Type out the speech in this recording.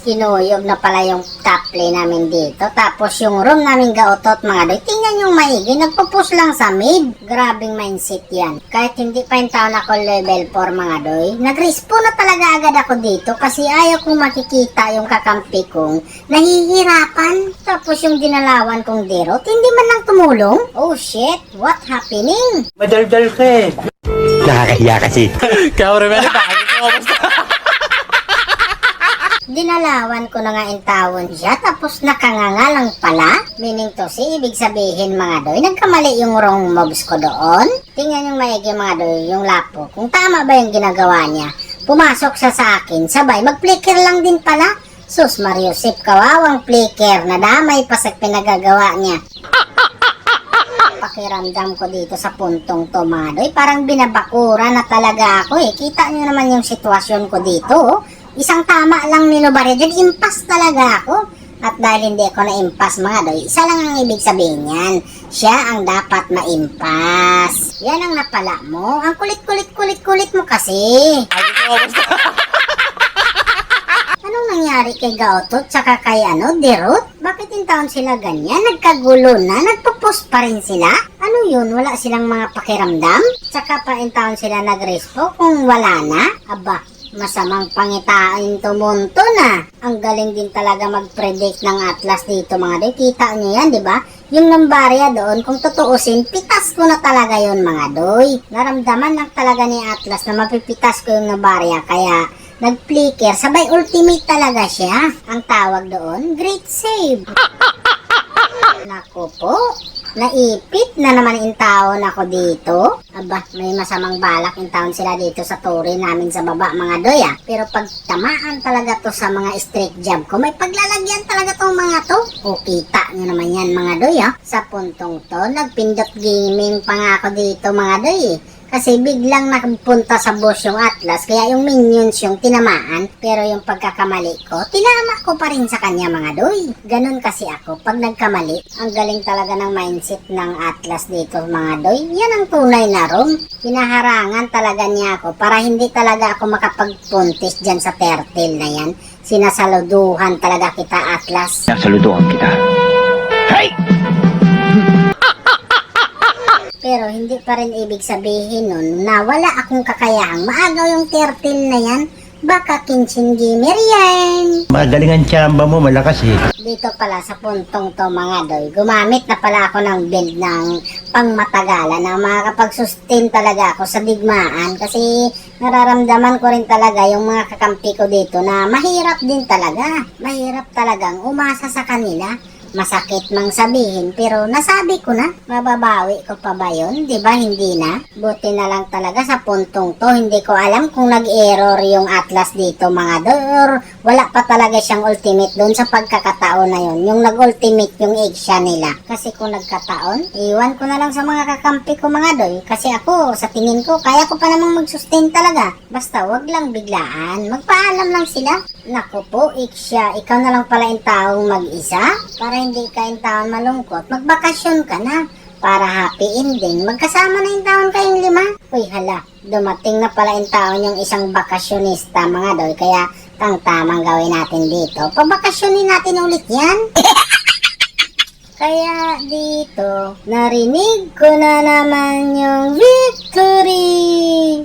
Kinuyog na pala yung top play namin dito. Tapos yung room namin gaotot mga doy. Tingnan yung maigi. Nagpo-push lang sa mid. Grabing mindset yan. Kahit hindi pa yung taon ako level 4 mga doy. Nag-respawn na talaga agad ako dito. Kasi ayaw kong makikita yung kakampi kong nahihirapan. Tapos yung dinalawan kong derot, hindi man lang tumulong. Oh shit, what happening? Madaldal ka eh. Nakakahiya kasi. Kaya rin meron bakit ko Dinalawan ko na nga yung tawon siya, tapos nakanganga lang pala. Meaning to si, ibig sabihin mga doy, nagkamali yung wrong mobs ko doon. Tingnan yung maigi mga doy, yung lapo. Kung tama ba yung ginagawa niya. Pumasok siya sa akin, sabay, mag-flicker lang din pala. Sus Mariusip, kawawang flicker, nadamay pa sa pinagagawa niya. Pakiramdam ko dito sa puntong to mga doy, parang binabakura na talaga ako eh. Kita niyo naman yung sitwasyon ko dito oh. Isang tama lang nilubarid, impas talaga ako. At dahil hindi ako na-impas mga doy, isa lang ang ibig sabihin yan. Siya ang dapat ma-impas. Yan ang napala mo. Ang kulit mo kasi. Anong nangyari kay Gaotot tsaka kay Derot? Bakit yung taon sila ganyan? Nagkagulo na? Nagpo-post pa rin sila? Ano yun? Wala silang mga pakiramdam? Tsaka pa yung taon sila nag-respo kung wala na? Aba, masamang pangitain tumunto na. Ang galing din talaga mag-predict ng Atlas dito mga doy. Kita nyo yan, di ba? Yung numbarya doon, kung tutuusin, pitas ko na talaga yon mga doy. Naramdaman lang talaga ni Atlas na mapipitas ko yung numbarya. Kaya nag-flicker, sabay ultimate talaga siya. Ang tawag doon, great save. Naku po. Naipit na naman yung taon ako dito. Aba, may masamang balak yung taon sila dito sa tore namin sa baba mga doy ah. Pero pag tamaan talaga to sa mga straight jab ko, may paglalagyan talaga tong mga to. O kita nyo naman yan mga doy ah. Sa puntong to, nagpindot gaming pa nga ako dito mga doy eh. Kasi biglang nakapunta sa boss yung Atlas, kaya yung minions yung tinamaan, pero yung pagkakamali ko, tinama ko pa rin sa kanya mga doy. Ganun kasi ako, pag nagkamali, ang galing talaga ng mindset ng Atlas dito mga doy. Yan ang tunay na room. Hinaharangan talaga niya ako para hindi talaga ako makapagpuntis dyan sa turtle na yan. Sinasaluduhan talaga kita Atlas. Nasaluduhan kita. Hey! Pero hindi pa rin ibig sabihin nun na wala akong kakayahang maagaw yung turtle na yan. Baka kinsing gamer yan. Magaling ang tsamba mo, malakas eh. Dito pala sa puntong to mga doy, gumamit na pala ako ng build ng pangmatagalan na makakapag-sustain talaga ako sa digmaan. Kasi nararamdaman ko rin talaga yung mga kakampi ko dito na mahirap din talaga. Mahirap talagang umasa sa kanila. Masakit mang sabihin, pero nasabi ko na, mababawi ko pa ba yun? Diba hindi na? Buti na lang talaga sa puntong to, hindi ko alam kung nag-error yung Atlas dito mga door. Wala pa talaga siyang ultimate doon sa pagkakataon na yun. Yung nag-ultimate yung egg siya nila. Kasi kung nagkataon, iwan ko na lang sa mga kakampi ko mga doy. Kasi ako, sa tingin ko, kaya ko pa namang mag-sustain talaga. Basta wag lang biglaan, magpaalam lang sila. Naku po, Iksya, ikaw na lang pala yung taong mag-isa? Para hindi ka yung taon malungkot, magbakasyon ka na. Para happy ending, magkasama na yung taon kayong 5. Uy hala, dumating na pala yung taon yung isang bakasyonista mga doy. Kaya tamang gawin natin dito. Pabakasyonin natin ulit yan. Kaya dito, narinig ko na naman yung victory.